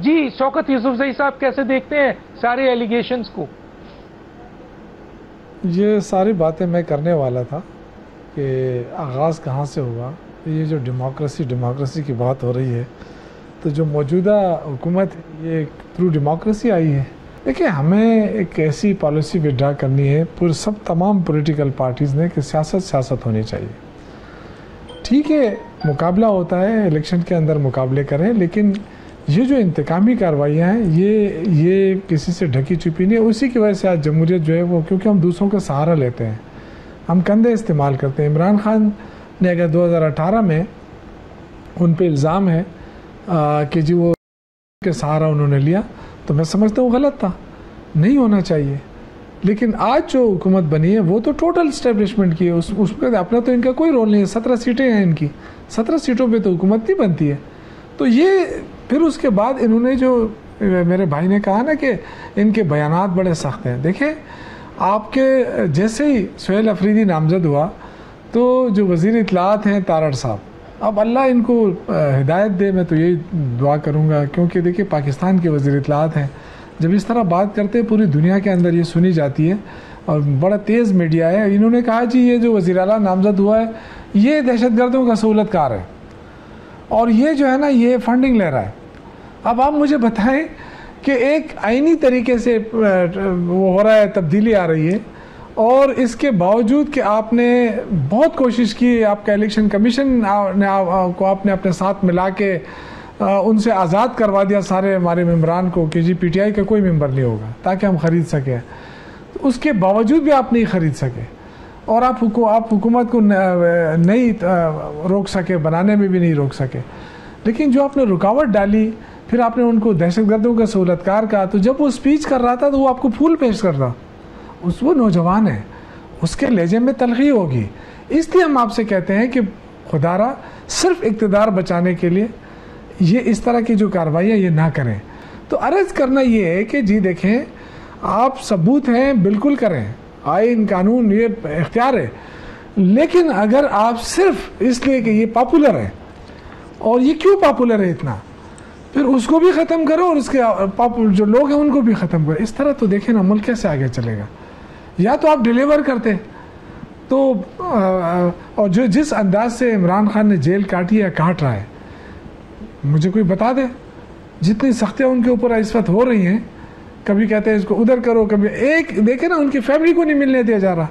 जी शौकत यूसुफजई साहब कैसे देखते हैं सारे एलिगेशंस को? ये सारी बातें मैं करने वाला था कि आगाज़ कहाँ से हुआ। ये जो डेमोक्रेसी की बात हो रही है, तो जो मौजूदा हुकूमत ये थ्रू डेमोक्रेसी आई है। देखिए, हमें एक ऐसी पॉलिसी विड्रा करनी है पूरे सब तमाम पॉलिटिकल पार्टीज़ ने कि सियासत होनी चाहिए। ठीक है, मुकाबला होता है, इलेक्शन के अंदर मुकाबले करें, लेकिन ये जो इंतकामी कार्रवाइयाँ हैं ये किसी से ढकी छुपी नहीं है। उसी की वजह से आज जमहूरियत जो है वो, क्योंकि हम दूसरों का सहारा लेते हैं, हम कंधे इस्तेमाल करते हैं। इमरान खान ने अगर 2018 में उन पे इल्ज़ाम है कि जी वो के सहारा उन्होंने लिया, तो मैं समझता हूँ गलत था, नहीं होना चाहिए। लेकिन आज जो हुकूमत बनी है वो तो टोटल इस्टेब्लिशमेंट की है, उसमें अपना तो इनका कोई रोल नहीं है। 17 सीटें हैं इनकी, 17 सीटों पे तो हुकूमत नहीं बनती है। तो ये फिर उसके बाद इन्होंने जो मेरे भाई ने कहा ना कि इनके बयानात बड़े सख्त हैं। देखें, आपके जैसे ही सुहेल अफरीदी नामजद हुआ तो जो वज़ीर इत्तलात हैं तारड़ साहब, अब अल्लाह इनको हिदायत दे, मैं तो यही दुआ करूँगा, क्योंकि देखिए पाकिस्तान के वज़ीर इत्तलात हैं, जब इस तरह बात करते हैं पूरी दुनिया के अंदर ये सुनी जाती है और बड़ा तेज़ मीडिया है। इन्होंने कहा जी ये जो वज़ीर आला नामजद हुआ है ये दहशतगर्दों का सहूलतकार है और ये जो है ना ये फंडिंग ले रहा है। अब आप मुझे बताएं कि एक आईनी तरीके से वो हो रहा है, तब्दीली आ रही है, और इसके बावजूद कि आपने बहुत कोशिश की, आपका इलेक्शन कमीशन को आपने अपने साथ मिला के उनसे आज़ाद करवा दिया सारे हमारे मेम्बरान को कि जी पीटीआई का कोई मेंबर नहीं होगा ताकि हम ख़रीद सकें, तो उसके बावजूद भी आप नहीं ख़रीद सके और आप हुकूमत को नहीं रोक सके, बनाने में भी नहीं रोक सके। लेकिन जो आपने रुकावट डाली, फिर आपने उनको दहशतगर्दों का सहूलतकार कहा, तो जब वो स्पीच कर रहा था तो वो आपको फूल पेश कर रहा, वो नौजवान है, उसके लहजे में तलखी होगी। इसलिए हम आपसे कहते हैं कि खुदारा सिर्फ इक़्तिदार बचाने के लिए ये इस तरह की जो कार्रवाइयाँ ये ना करें। तो अर्ज़ करना ये है कि जी देखें, आप सबूत हैं बिल्कुल करें, आइन कानून ये इख्तियार है, लेकिन अगर आप सिर्फ इसलिए कि ये पॉपुलर है और ये क्यों पॉपुलर है इतना, फिर उसको भी ख़त्म करो और इसके जो लोग हैं उनको भी ख़त्म करो, इस तरह तो देखें ना मुल्क कैसे आगे चलेगा। या तो आप डिलीवर करते तो और जो जिस अंदाज से इमरान खान ने जेल काटी है, काट रहा है, मुझे कोई बता दे। जितनी सख्तियाँ उनके ऊपर इस वक्त हो रही हैं, कभी कहते हैं इसको उधर करो, कभी एक देखे ना उनकी फैमिली को नहीं मिलने दिया जा रहा।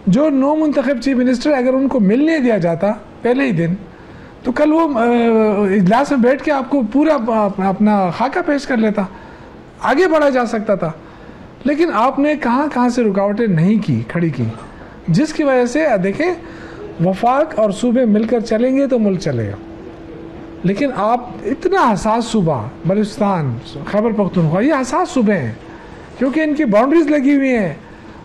जो नो मुंतखब चीफ मिनिस्टर अगर उनको मिलने दिया जाता पहले ही दिन, तो कल वो इजलास में बैठ के आपको पूरा अपना खाका पेश कर लेता, आगे बढ़ा जा सकता था। लेकिन आपने कहाँ से रुकावटें नहीं की, खड़ी की, जिसकी वजह से देखें वफाक और सूबे मिलकर चलेंगे तो मुल्क चलेगा। लेकिन आप इतना हसास सूबा बलूचिस्तान, खैबर पख्तूनख्वा, ये हसास सूबे हैं क्योंकि इनकी बाउंड्रीज लगी हुई हैं।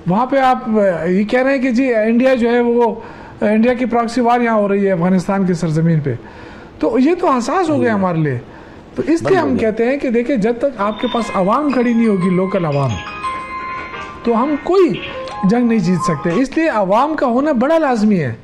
वहाँ पे आप ये कह रहे हैं कि जी इंडिया जो है वो इंडिया की प्रॉक्सी वार यहाँ हो रही है अफगानिस्तान की सरजमीन पे, तो ये तो हसास हो गया हमारे लिए। तो इसलिए हम कहते हैं कि देखिए, जब तक आपके पास आवाम खड़ी नहीं होगी, लोकल आवाम, तो हम कोई जंग नहीं जीत सकते। इसलिए आवाम का होना बड़ा लाजमी है।